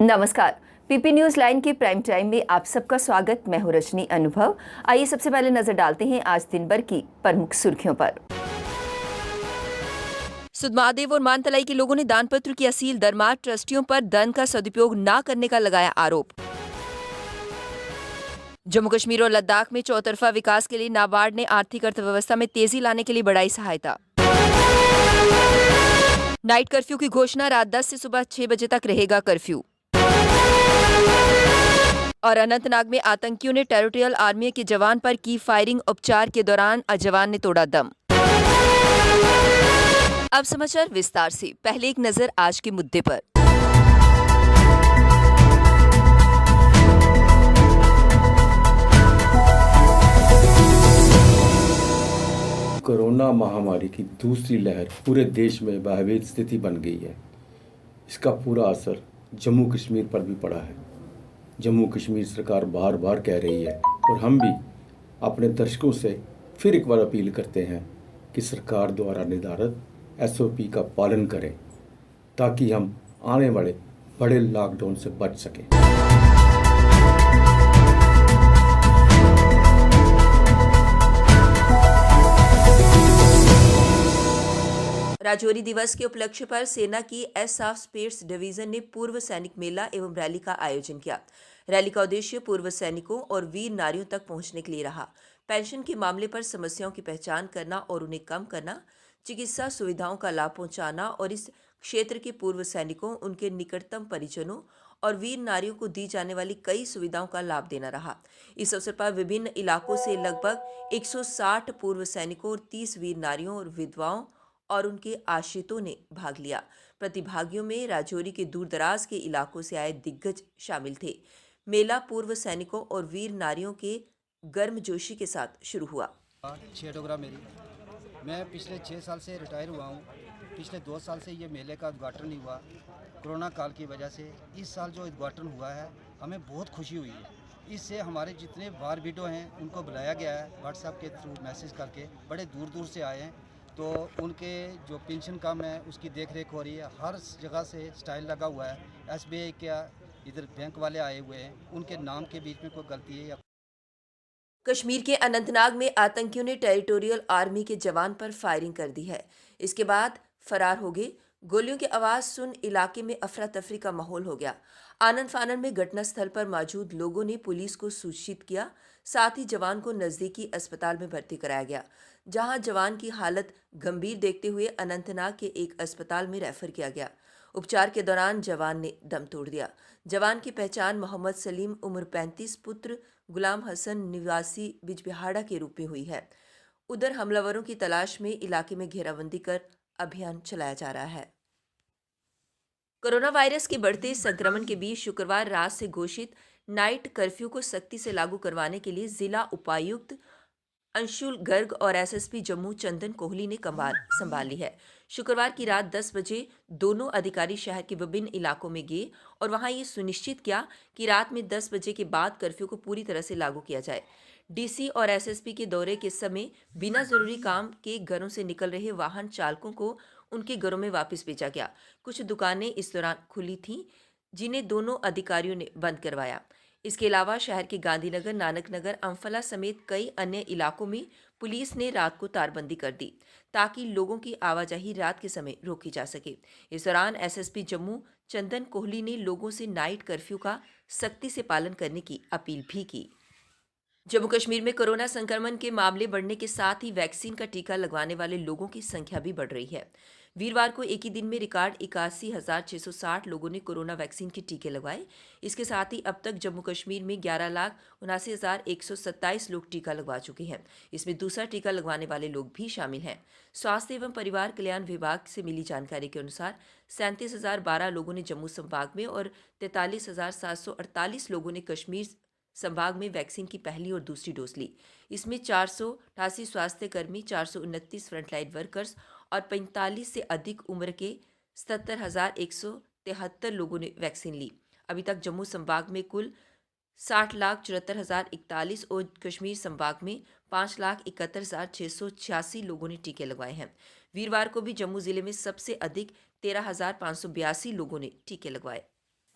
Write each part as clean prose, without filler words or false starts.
नमस्कार। PP news line के prime time में आप सबका स्वागत। मैं हूं रजनी अनुभव। आइए सबसे पहले नजर डालते हैं आज दिन भर की प्रमुख सुर्खियों पर। सुधमादेव और मानतलाई के लोगों ने दानपत्र की असील दरमार ट्रस्टियों पर धन का सदुपयोग न करने का लगाया आरोप। जम्मू कश्मीर और लद्दाख में चौतरफा विकास के लिए नाबार्ड ने आर्थिक अर्थव्यवस्था में तेजी लाने के लिए बढ़ाई सहायता। नाइट कर्फ्यू की घोषणा, रात 10 से सुबह 6 बजे तक रहेगा कर्फ्यू। और अनंतनाग में आतंकियों ने टेरिटोरियल आर्मी के जवान पर की फायरिंग। उपचार के दौरान जवान ने तोड़ा दम। अब समाचार विस्तार से। पहले एक नजर आज के मुद्दे पर। कोरोना महामारी की दूसरी लहर पूरे देश में भयावह स्थिति बन गई है। इसका पूरा असर जम्मू कश्मीर पर भी पड़ा है। जम्मू कश्मीर सरकार बार बार कह रही है और हम भी अपने दर्शकों से फिर एक बार अपील करते हैं कि सरकार द्वारा निर्धारित SOP का पालन करें ताकि हम आने वाले बड़े लॉकडाउन से बच सकें। राजौरी दिवस के उपलक्ष्य पर सेना की SF स्पेस डिवीजन ने पूर्व सैनिक मेला एवं रैली का आयोजन किया। रैली का उद्देश्य पूर्व सैनिकों और वीर नारियों तक पहुंचने के लिए रहा। पेंशन के मामले पर समस्याओं की पहचान करना और उन्हें कम करना, चिकित्सा सुविधाओं का लाभ पहुंचाना और इस क्षेत्र के पूर्व सैनिकों, उनके निकटतम परिजनों और वीर नारियों को दी जाने वाली कई सुविधाओं का लाभ देना रहा। इस अवसर पर विभिन्न इलाकों से लगभग 160 पूर्व सैनिकों और 30 वीर नारियों और विधवाओं और उनके आश्रितों ने भाग लिया। प्रतिभागियों में राजौरी के दूरदराज के इलाकों से आए दिग्गज शामिल थे। मेला पूर्व सैनिकों और वीर नारियों के गर्मजोशी के साथ शुरू हुआ। मेरी मैं पिछले 6 साल से रिटायर हुआ हूँ। पिछले 2 साल से ये मेले का उद्घाटन नहीं हुआ कोरोना काल की वजह से। इस साल जो उद्घाटन हुआ है हमें बहुत खुशी हुई है। इससे हमारे जितने वार विडो हैं उनको बुलाया गया है व्हाट्सएप के थ्रू मैसेज करके। बड़े दूर दूर से आए हैं तो उनके जो पेंशन काम है उसकी देख रेख हो रही है। हर जगह से स्टाइल लगा हुआ है। SBI का इधर बैंक वाले आए हुए हैं, उनके नाम के बीच में कोई गलती है। कश्मीर के अनंतनाग में आतंकियों ने टेरिटोरियल आर्मी के जवान पर फायरिंग कर दी है। इसके बाद फरार हो गए। गोलियों की आवाज सुन इलाके में अफरा तफरी का माहौल हो गया। आनन फानन में घटनास्थल पर मौजूद लोगों ने पुलिस को सूचित किया। साथ ही जवान को नजदीकी अस्पताल में भर्ती कराया गया, जहां जवान की हालत गंभीर देखते हुए अनंतनाग के एक अस्पताल में रेफर किया गया। उपचार के दौरान जवान ने दम तोड़ दिया। जवान की पहचान मोहम्मद सलीम उम्र 35 पुत्र गुलाम हसन निवासी बिजबिहाड़ा के रूप में हुई है। उधर हमलावरों की तलाश में इलाके में घेराबंदी कर अभियान चलाया जा रहा है। कोरोना वायरस के बढ़ते संक्रमण के बीच शुक्रवार रात से घोषित नाइट कर्फ्यू को सख्ती से लागू करवाने के लिए जिला उपायुक्त अंशुल गर्ग और SSP जम्मू चंदन कोहली ने कमान संभाली है। शुक्रवार की रात 10 बजे दोनों अधिकारी शहर के विभिन्न इलाकों में गए और वहां ये सुनिश्चित किया कि रात में 10 बजे के बाद कर्फ्यू को पूरी तरह से लागू किया जाए। DC और SSP के दौरे के समय बिना जरूरी काम के घरों से निकल रहे वाहन चालकों को उनके घरों में वापस भेजा गया। कुछ दुकानें इस दौरान खुली थीं, जिन्हें दोनों अधिकारियों ने बंद करवाया। इसके अलावा शहर के गांधीनगर, नानक नगर, अम्फला समेत कई अन्य इलाकों में पुलिस ने रात को तारबंदी कर दी ताकि लोगों की आवाजाही रात के समय रोकी जा सके। इस दौरान SSP जम्मू चंदन कोहली ने लोगों से नाइट कर्फ्यू का सख्ती से पालन करने की अपील भी की। जम्मू कश्मीर में कोरोना संक्रमण के मामले बढ़ने के साथ ही वैक्सीन का टीका लगवाने वाले लोगों की संख्या भी बढ़ रही है। वीरवार को एक ही दिन में रिकॉर्ड 81,660 लोगों ने कोरोना वैक्सीन के टीके लगवाए। इसके साथ ही अब तक जम्मू कश्मीर में 11,79,127 लोग टीका लगवा चुके हैं। इसमें दूसरा टीका लगवाने वाले लोग भी शामिल हैं। स्वास्थ्य एवं परिवार कल्याण विभाग से मिली जानकारी के अनुसार 37,012 लोगों ने जम्मू संभाग में और 43,748 लोगों ने कश्मीर संभाग में वैक्सीन की पहली और दूसरी डोज ली। इसमें 488 स्वास्थ्य कर्मी, 429 फ्रंटलाइन वर्कर्स और 45 से अधिक उम्र के 77,173 लोगों ने वैक्सीन ली। अभी तक जम्मू संभाग में कुल 60,74,041 और कश्मीर संभाग में 5,71,686 लोगों ने टीके लगवाए हैं। वीरवार को भी जम्मू जिले में सबसे अधिक 13,582 लोगों ने टीके लगवाए।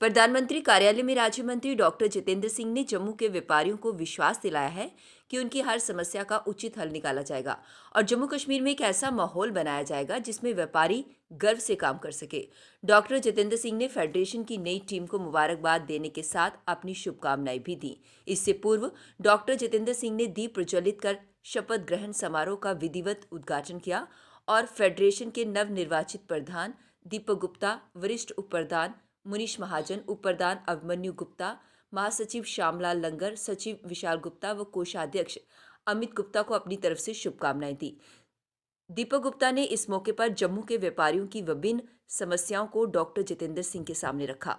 प्रधानमंत्री कार्यालय में राज्य मंत्री डॉक्टर जितेंद्र सिंह ने जम्मू के व्यापारियों को विश्वास दिलाया है कि उनकी हर समस्या का उचित हल निकाला जाएगा और जम्मू कश्मीर में एक ऐसा माहौल बनाया जाएगा जिसमें व्यापारी गर्व से काम कर सके। डॉक्टर जितेंद्र सिंह ने फेडरेशन की नई टीम को मुबारकबाद देने के साथ अपनी शुभकामनाएं भी दी। इससे पूर्व डॉक्टर जितेंद्र सिंह ने दीप प्रज्वलित कर शपथ ग्रहण समारोह का विधिवत उद्घाटन किया और फेडरेशन के नवनिर्वाचित प्रधान दीपक गुप्ता, वरिष्ठ उप प्रधान मुनीश महाजन, उप प्रधान अभिमन्यु गुप्ता, महासचिव श्यामलाल लंगर, सचिव विशाल गुप्ता व कोषाध्यक्ष अमित गुप्ता को अपनी तरफ से शुभकामनाएं दी। दीपक गुप्ता ने इस मौके पर जम्मू के व्यापारियों की विभिन्न समस्याओं को डॉक्टर जितेंद्र सिंह के सामने रखा।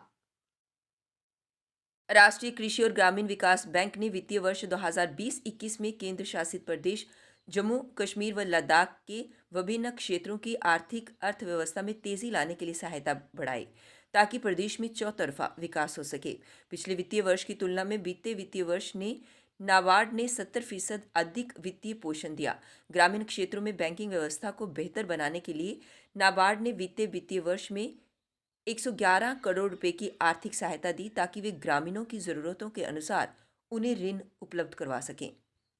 राष्ट्रीय कृषि और ग्रामीण विकास बैंक ने वित्तीय वर्ष 2020-21 में केंद्र शासित प्रदेश जम्मू कश्मीर व लद्दाख के विभिन्न क्षेत्रों की आर्थिक अर्थव्यवस्था में तेजी लाने के लिए सहायता बढ़ाई ताकि प्रदेश में चौतरफा विकास हो सके। पिछले वित्तीय वर्ष की तुलना में बीते वित्तीय वर्ष ने नाबार्ड ने 70% अधिक वित्तीय पोषण दिया। ग्रामीण क्षेत्रों में बैंकिंग व्यवस्था को बेहतर बनाने के लिए नाबार्ड ने वित्तीय वर्ष में 111 करोड़ रुपए की आर्थिक सहायता दी ताकि वे ग्रामीणों की जरूरतों के अनुसार उन्हें ऋण उपलब्ध करवा सकें।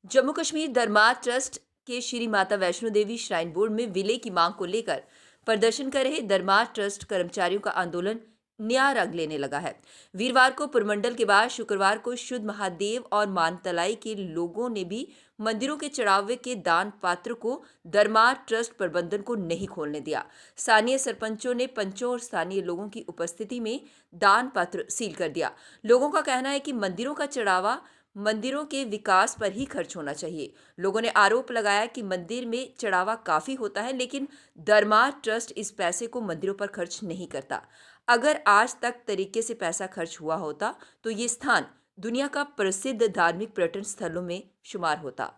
जम्मू कश्मीर धर्मार्थ ट्रस्ट के श्री माता वैष्णो देवी श्राइन बोर्ड में विलय की मांग को लेकर प्रदर्शन कर रहे धर्मार्थ ट्रस्ट कर्मचारियों का आंदोलन नया रंग लेने लगा है। वीरवार को पुरमंडल के बाद शुक्रवार को शुद्ध महादेव और मानतलाई के लोगों ने भी मंदिरों के चढ़ावे के दान पात्र को धर्मार्थ ट्रस्ट प्रबंधन को नहीं खोलने दिया। स्थानीय सरपंचों ने पंचों और स्थानीय लोगों की उपस्थिति में दान पत्र सील कर दिया। लोगों का कहना है कि मंदिरों का चढ़ावा मंदिरों के विकास पर ही खर्च होना चाहिए। लोगों ने आरोप लगाया कि मंदिर में चढ़ावा काफी होता है लेकिन धर्मार्थ ट्रस्ट इस पैसे को मंदिरों पर खर्च नहीं करता। अगर आज तक तरीके से पैसा खर्च हुआ होता तो ये स्थान दुनिया का प्रसिद्ध धार्मिक पर्यटन स्थलों में शुमार होता।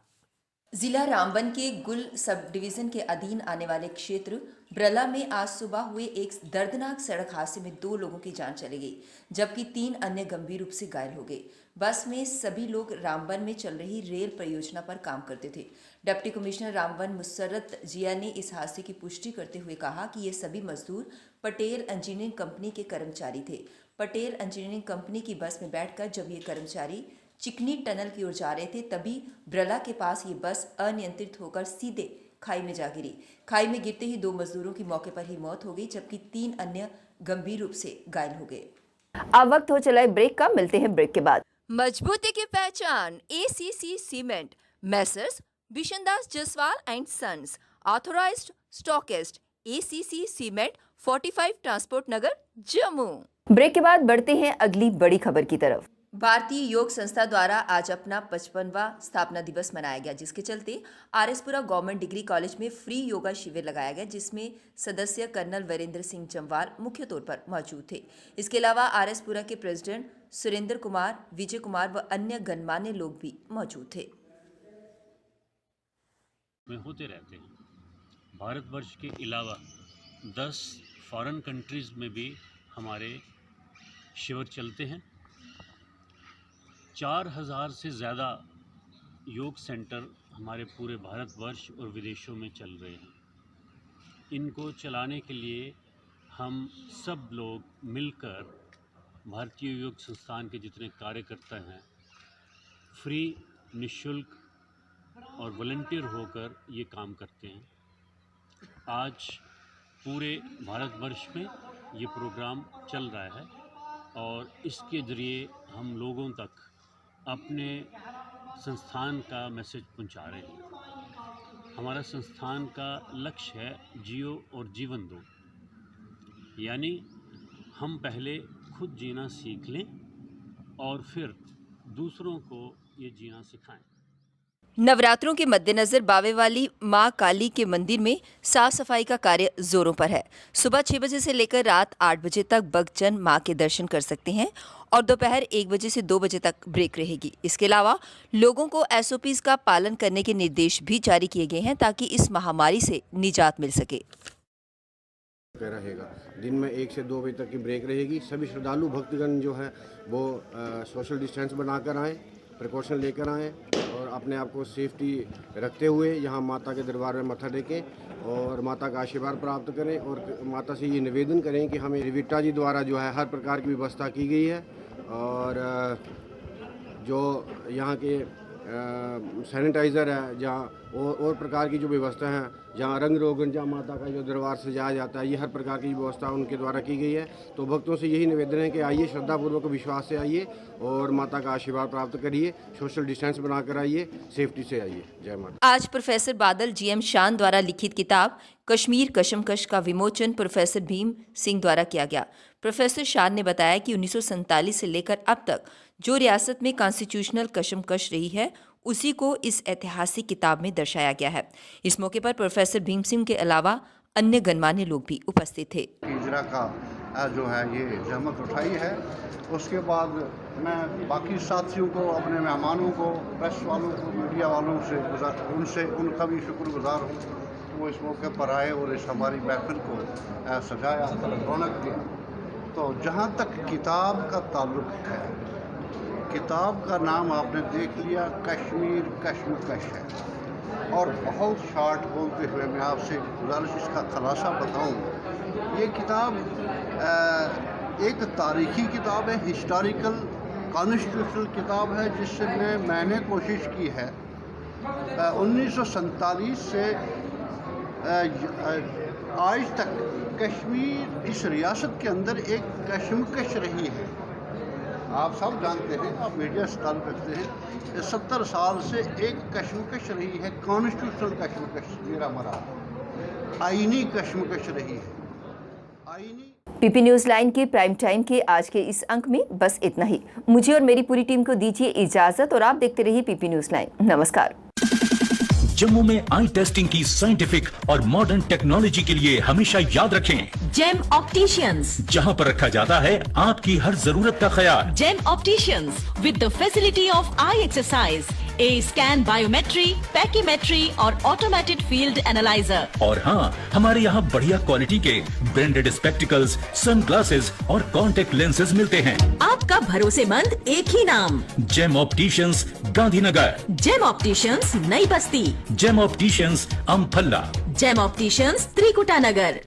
जिला रामबन के गुल सब डिवीजन के अधीन आने वाले क्षेत्र ब्रला में आज सुबह हुए एक दर्दनाक सड़क हादसे में 2 लोगों की जान चली गई जबकि 3 अन्य गंभीर रूप से घायल हो गए। बस में सभी लोग रामबन में चल रही रेल परियोजना पर काम करते थे। डिप्टी कमिश्नर रामबन मुसर्रत जिया ने इस हादसे की पुष्टि करते हुए कहा कि ये सभी मजदूर पटेल इंजीनियरिंग कंपनी के कर्मचारी थे। पटेल इंजीनियरिंग कंपनी की बस में बैठकर जब ये कर्मचारी चिकनी टनल की ओर जा रहे थे तभी ब्रला के पास ये बस अनियंत्रित होकर सीधे खाई में जा गिरी। खाई में गिरते ही 2 मजदूरों की मौके पर ही मौत हो गई जबकि 3 अन्य गंभीर रूप से घायल हो गए। अब वक्त हो चला है ब्रेक का, मिलते हैं ब्रेक के बाद। मजबूती की पहचान ACC cement, messrs Bishandas Jaswal and sons, authorised stockist, ACC cement, 45 transport Nagar, Jammu. Break के बाद बढ़ते हैं अगली बड़ी खबर की तरफ। भारतीय योग संस्था द्वारा आज अपना 55वां स्थापना दिवस मनाया गया जिसके चलते आरएसपुरा गवर्नमेंट डिग्री कॉलेज में फ्री योगा शिविर लगाया गया जिसमें सदस्य कर्नल वीरेंद्र सिंह जम्वाल मुख्य तौर पर मौजूद थे। इसके अलावा आरएसपुरा के प्रेसिडेंट सुरेंद्र कुमार, विजय कुमार व अन्य गणमान्य लोग भी मौजूद थे। होते रहते हैं। भारतवर्ष के अलावा 10 फॉरेन कंट्रीज़ में भी हमारे शिविर चलते हैं। 4000 से ज़्यादा योग सेंटर हमारे पूरे भारतवर्ष और विदेशों में चल रहे हैं। इनको चलाने के लिए हम सब लोग मिलकर भारतीय योग संस्थान के जितने कार्यकर्ता हैं फ्री, निःशुल्क और वॉलंटियर होकर ये काम करते हैं। आज पूरे भारतवर्ष में ये प्रोग्राम चल रहा है और इसके ज़रिए हम लोगों तक अपने संस्थान का मैसेज पहुंचा रहे हैं। हमारा संस्थान का लक्ष्य है जियो और जीवन दो, यानी हम पहले खुद जीना सीख लें और फिर दूसरों को ये जीना सिखाएं। नवरात्रों के मद्देनजर बावे वाली मां काली के मंदिर में साफ सफाई का कार्य जोरों पर है। सुबह 6 बजे से लेकर रात 8 बजे तक भक्तजन मां के दर्शन कर सकते हैं और दोपहर 1 बजे से 2 बजे तक ब्रेक रहेगी। इसके अलावा लोगों को SOPs का पालन करने के निर्देश भी जारी किए गए हैं ताकि इस महामारी से निजात मिल सके। रहेगा दिन में 1 से 2 बजे तक की ब्रेक रहेगी। सभी श्रद्धालु भक्तगण जो है वो सोशल डिस्टेंस बनाकर आएँ, प्रिकॉशन लेकर आएँ और अपने आप को सेफ्टी रखते हुए यहाँ माता के दरबार में मत्था टेकें और माता का आशीर्वाद प्राप्त करें और माता से ये निवेदन करें कि हमें रिविटा जी द्वारा जो है हर प्रकार की व्यवस्था की गई है और जो यहाँ के सैनिटाइज़र है, जहाँ और प्रकार की जो व्यवस्था है, जहाँ रंग रोगन, जहाँ माता का जो दरबार सजाया जाता है, ये हर प्रकार की व्यवस्था उनके द्वारा की गई है। तो भक्तों से यही निवेदन है कि आइए, श्रद्धापूर्वक विश्वास से आइए और माता का आशीर्वाद प्राप्त करिए, सोशल डिस्टेंस बनाकर आइए, सेफ्टी से आइए। जय माता। आज प्रोफेसर बादल GM शान द्वारा लिखित किताब कश्मीर कशमकश का विमोचन प्रोफेसर भीम सिंह द्वारा किया गया। प्रोफेसर शान ने बताया कि 1947 से लेकर अब तक जो रियासत में कॉन्स्टिट्यूशनल कशमकश रही है, उसी को इस ऐतिहासिक किताब में दर्शाया गया है। इस मौके पर प्रोफेसर भीम सिंह के अलावा अन्य गणमान्य लोग भी उपस्थित थे। हिजरा का जो है ये जहमत उठाई है। उसके बाद मैं बाकी साथियों को, अपने मेहमानों को, प्रेस वालों को, मीडिया वालों से उनका भी शुक्रगुजार हूँ कि वो इस मौके पर आए और इस हमारी महफिल को सजाया, रौनक दिया। तो जहाँ तक किताब का ताल्लुक है, किताब का नाम आपने देख लिया, कश्मीर कशमकश है। और बहुत शॉर्ट बोलते हुए मैं आपसे गुजारिश इसका खुलासा बताऊं। ये किताब एक तारीखी किताब है, हिस्टोरिकल कॉन्स्टिट्यूशनल किताब है, जिसमें मैंने कोशिश की है 1947 से आज तक कश्मीर इस रियासत के अंदर एक कशमकश रही है। आप सब जानते हैं, आप मीडिया से ताल्लुक़ रखते हैं, 70 साल से एक कशमकश रही है, कॉन्स्टिट्यूशनल कशमकश, मेरा मरा आईनी कशमकश रही है, आईनी। PP न्यूज़ लाइन के प्राइम टाइम के आज के इस अंक में बस इतना ही। मुझे और मेरी पूरी टीम को दीजिए इजाजत और आप देखते रहिए PP न्यूज़ लाइन। नमस्कार। जम्मू में आई टेस्टिंग की साइंटिफिक और मॉडर्न टेक्नोलॉजी के लिए हमेशा याद रखें जेम ऑप्टिशियंस, जहां पर रखा जाता है आपकी हर जरूरत का ख्याल। Gem opticians with the facility of eye exercise, A scan, biometry, pachymetry और ऑटोमेटेड फील्ड एनालाइजर। और हाँ, हमारे यहाँ बढ़िया क्वालिटी के ब्रांडेड स्पेक्टिकल्स, सन ग्लासेस और कॉन्टेक्ट लेंसेज मिलते हैं। आपका भरोसेमंद एक ही नाम, Gem opticians, Gandhinagar. Gem opticians, Nai Basti. Gem opticians, Amphalla. Gem opticians, Trikuta नगर।